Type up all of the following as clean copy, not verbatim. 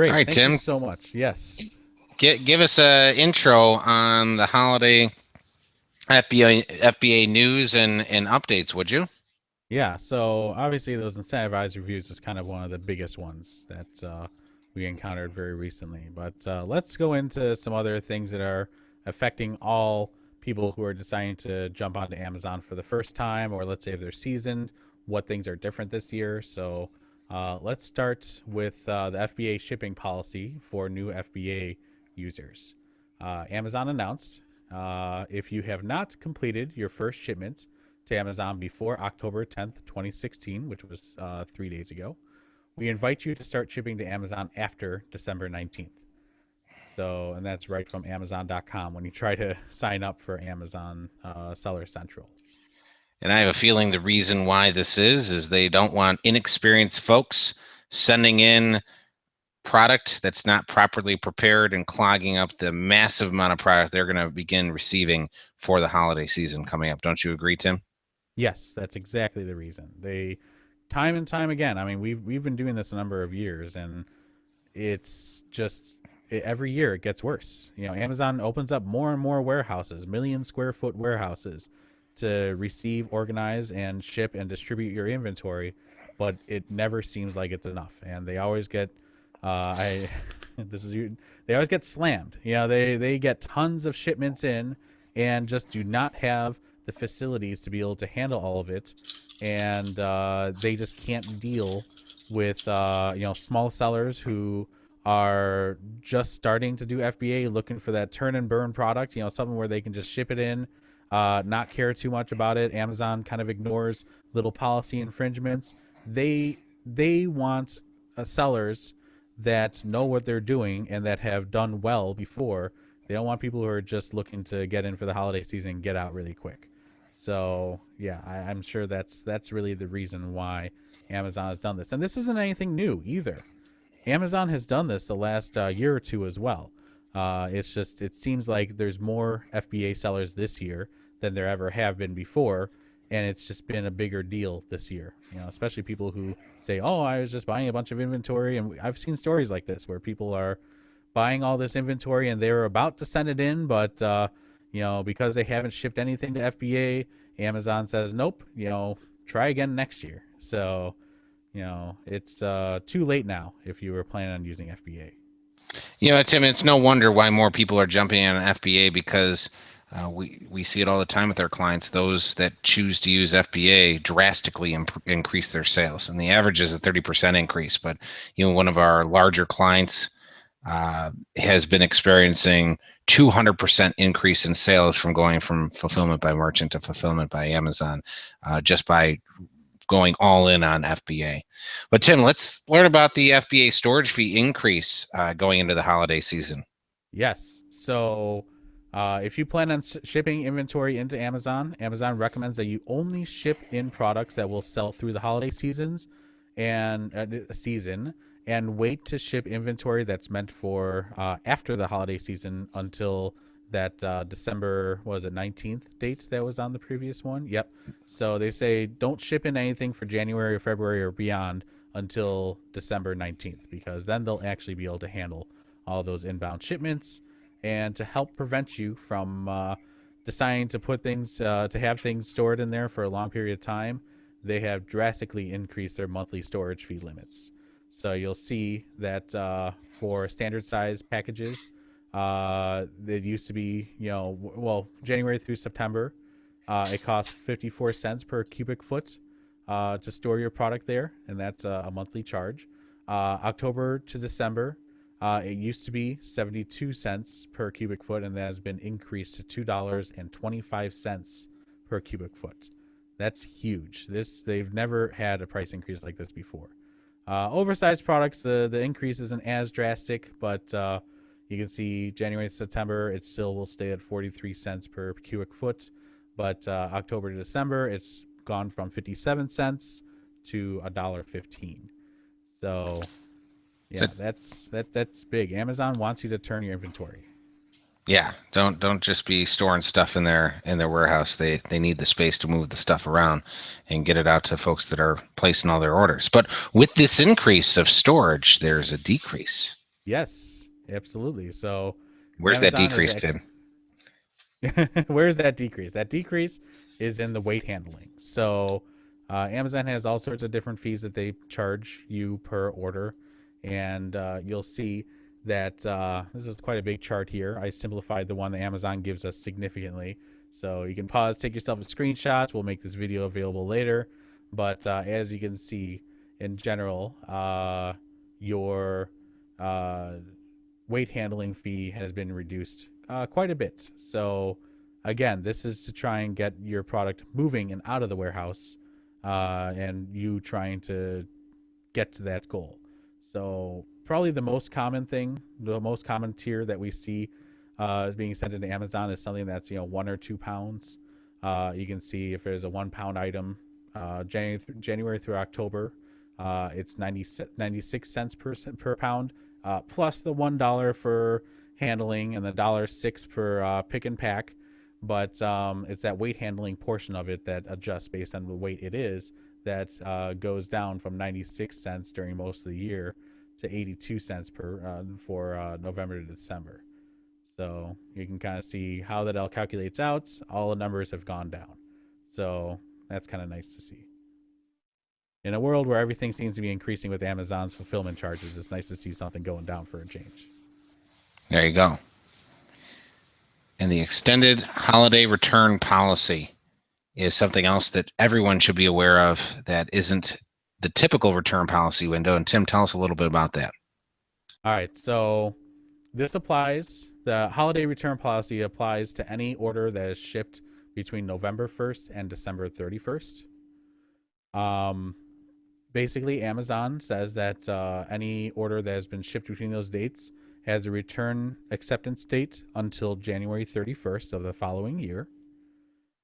All Great. right, Thank you Tim, so much. Yes. give us a intro on the holiday FBA news and updates, would you? Yeah. So obviously, those incentivized reviews is kind of one of the biggest ones that we encountered very recently. But let's go into some other things that are affecting all people who are deciding to jump onto Amazon for the first time, or let's say if they're seasoned, what things are different this year. So let's start with the FBA shipping policy for new FBA users. Amazon announced if you have not completed your first shipment to Amazon before October 10th, 2016, which was 3 days ago, we invite you to start shipping to Amazon after December 19th. So, and that's right from Amazon.com when you try to sign up for Amazon Seller Central. And I have a feeling the reason why this is they don't want inexperienced folks sending in product that's not properly prepared and clogging up the massive amount of product they're going to begin receiving for the holiday season coming up. Don't you agree, Tim? Yes, that's exactly the reason. They, time and time again, I mean, we've been doing this a number of years, and it's just every year it gets worse. You know, Amazon opens up more and more warehouses, million square foot warehouses to receive, organize, and ship and distribute your inventory, but it never seems like it's enough. And they always get, I, this is they always get slammed. You know, they get tons of shipments in and just do not have the facilities to be able to handle all of it, and they just can't deal with small sellers who are just starting to do FBA, looking for that turn and burn product, something where they can just ship it in, not care too much about it. Amazon kind of ignores little policy infringements. They want sellers that know what they're doing and that have done well before. They don't want people who are just looking to get in for the holiday season and get out really quick. So yeah, I'm sure that's really the reason why Amazon has done this. And this isn't anything new either. Amazon has done this the last year or two as well. It's just it seems like there's more FBA sellers this year than there ever have been before, and it's just been a bigger deal this year. Especially people who say, "Oh, I was just buying a bunch of inventory," and I've seen stories like this where people are buying all this inventory and they're about to send it in, but because they haven't shipped anything to FBA, Amazon says, "Nope, try again next year." So it's too late now if you were planning on using FBA. Tim, it's no wonder why more people are jumping on FBA because we see it all the time with our clients. Those that choose to use FBA drastically increase their sales, and the average is a 30% increase. But one of our larger clients has been experiencing 200% increase in sales from going from fulfillment by merchant to fulfillment by Amazon, just by going all in on FBA. But Tim, let's learn about the FBA storage fee increase going into the holiday season. Yes. So if you plan on shipping inventory into Amazon, Amazon recommends that you only ship in products that will sell through the holiday seasons and season, and wait to ship inventory that's meant for after the holiday season until that December was it 19th date that was on the previous one. Yep. So they say don't ship in anything for January or February or beyond until December 19th, because then they'll actually be able to handle all those inbound shipments, and to help prevent you from deciding to put things to have things stored in there for a long period of time. They have drastically increased their monthly storage fee limits. So you'll see that for standard size packages, it used to be, January through September, it costs 54 cents per cubic foot to store your product there, and that's a monthly charge. October to December, it used to be 72 cents per cubic foot, and that has been increased to $2.25 per cubic foot. That's huge. They've never had a price increase like this before. Oversized products, the increase isn't as drastic, but you can see January to September, it still will stay at 43 cents per cubic foot. But October to December, it's gone from 57 cents to $1.15. So So yeah, that's big. Amazon wants you to turn your inventory. yeah, don't just be storing stuff in their warehouse. They need the space to move the stuff around and get it out to folks that are placing all their orders. But with this increase of storage, there's a decrease. Yes, absolutely. So Where's that Amazon is decrease, actually Tim? where's that decrease? That decrease is in the weight handling. So Amazon has all sorts of different fees that they charge you per order, and you'll see that this is quite a big chart here. I simplified the one that Amazon gives us significantly. So you can pause, take yourself a screenshot. We'll make this video available later. But as you can see, in general, your uh, weight handling fee has been reduced quite a bit. So, again, this is to try and get your product moving and out of the warehouse, and you trying to get to that goal. So, probably the most common thing, the most common tier that we see being sent into Amazon is something that's 1 or 2 pounds. You can see if there's a 1 pound item, January through October, it's 96 cents per pound, plus the $1 for handling and the $1.06 for pick and pack. But it's that weight handling portion of it that adjusts based on the weight it is that goes down from 96 cents during most of the year to 82 cents for November to December. So you can kind of see how that all calculates out. All the numbers have gone down. So that's kind of nice to see. In a world where everything seems to be increasing with Amazon's fulfillment charges, it's nice to see something going down for a change. There you go. And the extended holiday return policy is something else that everyone should be aware of that isn't the typical return policy window. And Tim, tell us a little bit about that. All right, so this applies, the holiday return policy applies to any order that is shipped between November 1st and December 31st. Basically, Amazon says that any order that has been shipped between those dates has a return acceptance date until January 31st of the following year.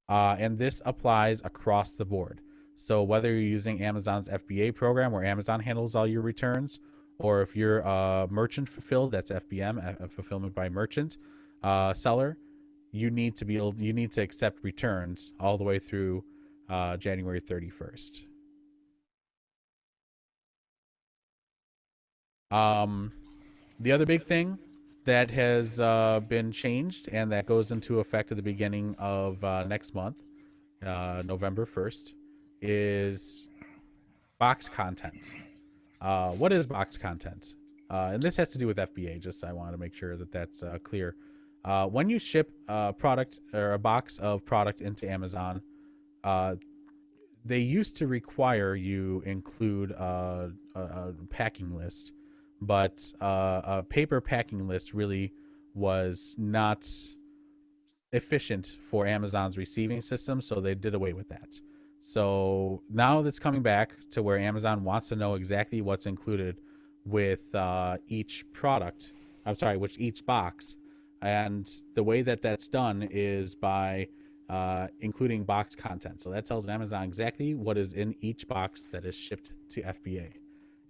And this applies across the board. So whether you're using Amazon's FBA program where Amazon handles all your returns, or if you're a merchant fulfilled, that's FBM, fulfillment by merchant seller, you need to accept returns all the way through January 31st. The other big thing that has been changed and that goes into effect at the beginning of next month, November 1st, is box content. What is box content? And this has to do with FBA. Just I want to make sure that that's clear. When you ship a product or a box of product into Amazon, they used to require you include a packing list, but a paper packing list really was not efficient for Amazon's receiving system, so they did away with that. So now that's coming back to where Amazon wants to know exactly what's included with each product. I'm sorry, with each box, and the way that that's done is by including box content. So that tells Amazon exactly what is in each box that is shipped to FBA.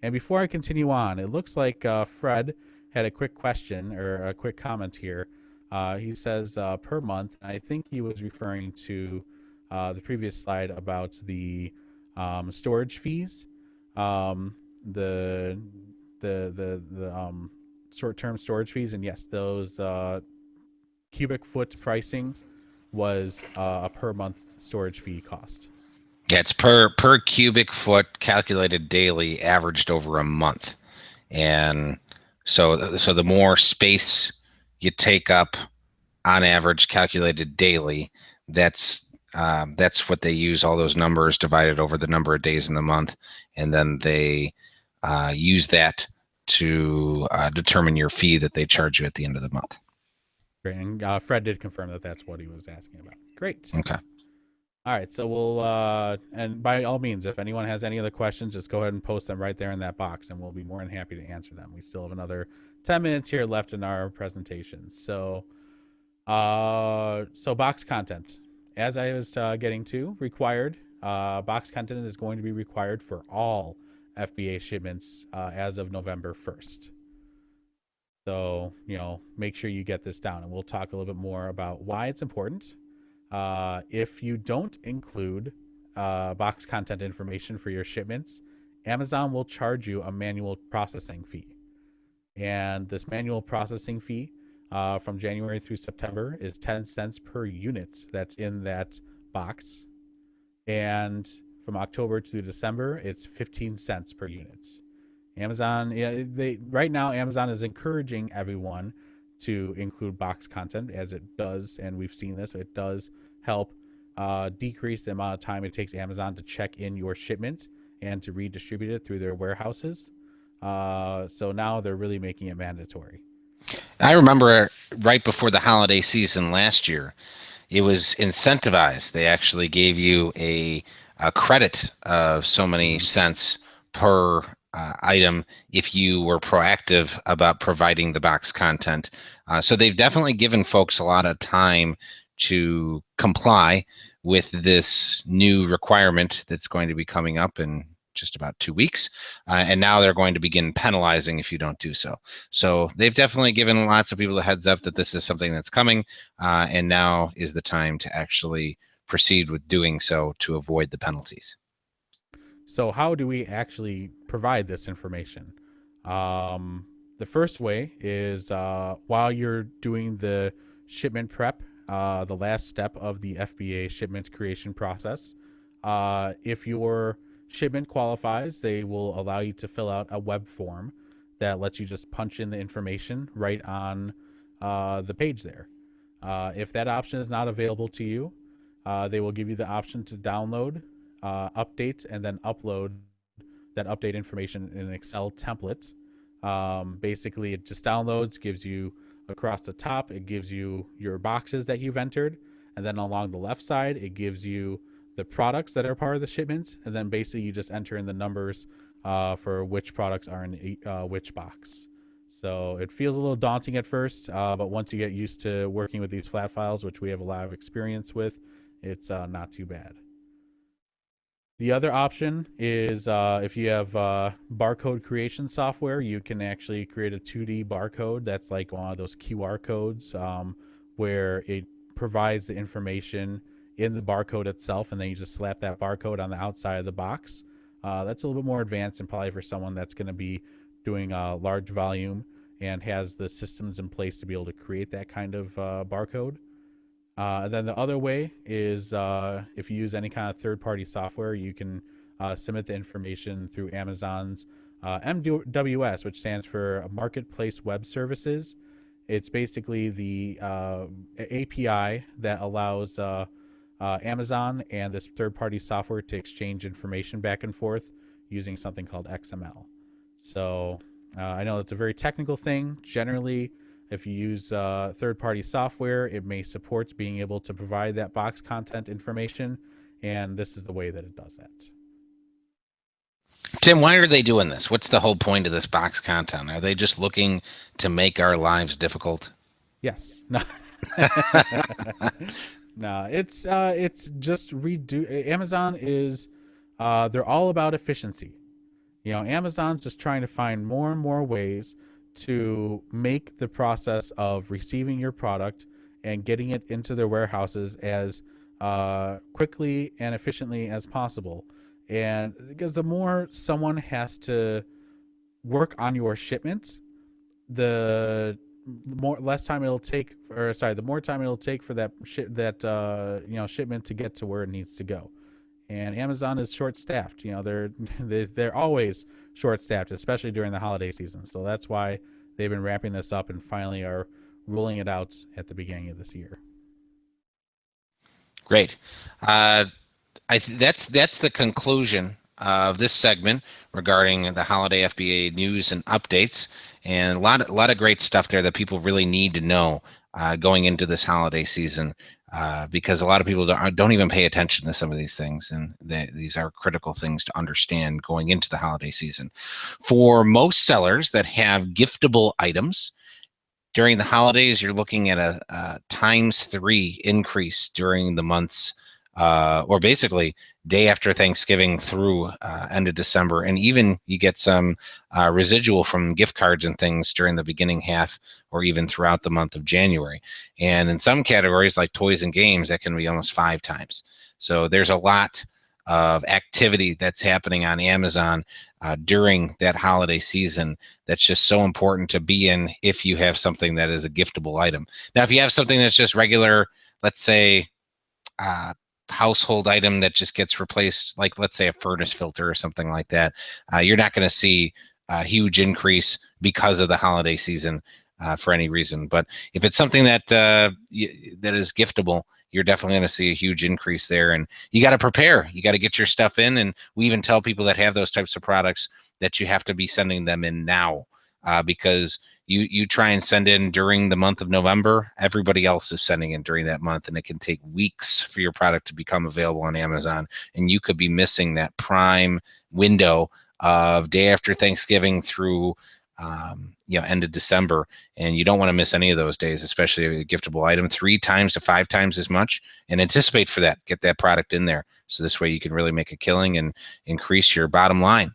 And before I continue on, it looks like Fred had a quick question or a quick comment here. He says per month. I think he was referring to the previous slide about the storage fees, the short-term storage fees, and yes, those cubic foot pricing was a per month storage fee cost. Yeah, it's per cubic foot calculated daily, averaged over a month, and so the more space you take up on average, calculated daily, that's what they use. All those numbers divided over the number of days in the month, and then they use that to determine your fee that they charge you at the end of the month. Great, and Fred did confirm that that's what he was asking about. Great. Okay. All right, so we'll and by all means, if anyone has any other questions, just go ahead and post them right there in that box, and we'll be more than happy to answer them. We still have another 10 minutes here left in our presentation. So, box content, as I was getting to, required box content is going to be required for all FBA shipments as of November 1st. So, make sure you get this down, and we'll talk a little bit more about why it's important. If you don't include box content information for your shipments, Amazon will charge you a manual processing fee. And this manual processing fee from January through September is 10 cents per unit that's in that box. And from October to December, it's 15 cents per unit. Amazon, yeah, they right now Amazon is encouraging everyone to include box content as it does, and we've seen this. It does help decrease the amount of time it takes Amazon to check in your shipment and to redistribute it through their warehouses. So now they're really making it mandatory. I remember right before the holiday season last year, it was incentivized. They actually gave you a credit of so many cents per item if you were proactive about providing the box content. So they've definitely given folks a lot of time to comply with this new requirement that's going to be coming up in just about 2 weeks. And now they're going to begin penalizing if you don't do so. So they've definitely given lots of people a heads up that this is something that's coming. And now is the time to actually proceed with doing so to avoid the penalties. So how do we actually provide this information? The first way is while you're doing the shipment prep, the last step of the FBA shipment creation process. If your shipment qualifies, they will allow you to fill out a web form that lets you just punch in the information right on the page there. If that option is not available to you, they will give you the option to download, update, and then upload that update information in an Excel template. Basically, it just downloads, gives you across the top, it gives you your boxes that you've entered, and then along the left side, it gives you the products that are part of the shipment, and then basically you just enter in the numbers for which products are in which box. So it feels a little daunting at first, but once you get used to working with these flat files, which we have a lot of experience with, it's not too bad. The other option is if you have barcode creation software, you can actually create a 2D barcode that's like one of those QR codes where it provides the information in the barcode itself, and then you just slap that barcode on the outside of the box. That's a little bit more advanced and probably for someone that's going to be doing a large volume and has the systems in place to be able to create that kind of barcode. Then the other way is if you use any kind of third-party software, you can submit the information through Amazon's MWS, which stands for Marketplace Web Services. It's basically the API that allows Amazon and this third-party software to exchange information back and forth using something called XML. So I know it's a very technical thing. Generally, if you use third-party software, it may support being able to provide that box content information, and this is the way that it does that. Tim, why are they doing this? What's the whole point of this box content? Are they just looking to make our lives difficult? Yes. No. No, it's just Amazon is they're all about efficiency. You know, Amazon's just trying to find more and more ways to make the process of receiving your product and getting it into their warehouses as quickly and efficiently as possible. And because the more someone has to work on your shipments, the less time it'll take, or sorry, the more time it'll take for that shipment to get to where it needs to go. And Amazon is short-staffed. You know, they're always short-staffed, especially during the holiday season. So that's why they've been wrapping this up and finally are rolling it out at the beginning of this year. Great. That's the conclusion of this segment regarding the holiday FBA news and updates, and a lot of great stuff there that people really need to know going into this holiday season. Because a lot of people don't even pay attention to some of these things, and these are critical things to understand going into the holiday season. For most sellers that have giftable items, during the holidays, you're looking at a ×3 increase during the months, or basically day after Thanksgiving through end of December. And even you get some residual from gift cards and things during the beginning half or even throughout the month of January. And in some categories like toys and games, that can be almost 5 times. So there's a lot of activity that's happening on Amazon during that holiday season. That's just so important to be in if you have something that is a giftable item. Now, if you have something that's just regular, let's say, household item that just gets replaced, like let's say a furnace filter or something like that, you're not going to see a huge increase because of the holiday season for any reason. But if it's something that that is giftable, you're definitely going to see a huge increase there. And you got to prepare. You got to get your stuff in. And we even tell people that have those types of products that you have to be sending them in now, because you try and send in during the month of November, everybody else is sending in during that month, and it can take weeks for your product to become available on Amazon, and you could be missing that prime window of day after Thanksgiving through end of December, and you don't want to miss any of those days, especially a giftable item, 3 times to 5 times as much, and anticipate for that. Get that product in there, so this way you can really make a killing and increase your bottom line.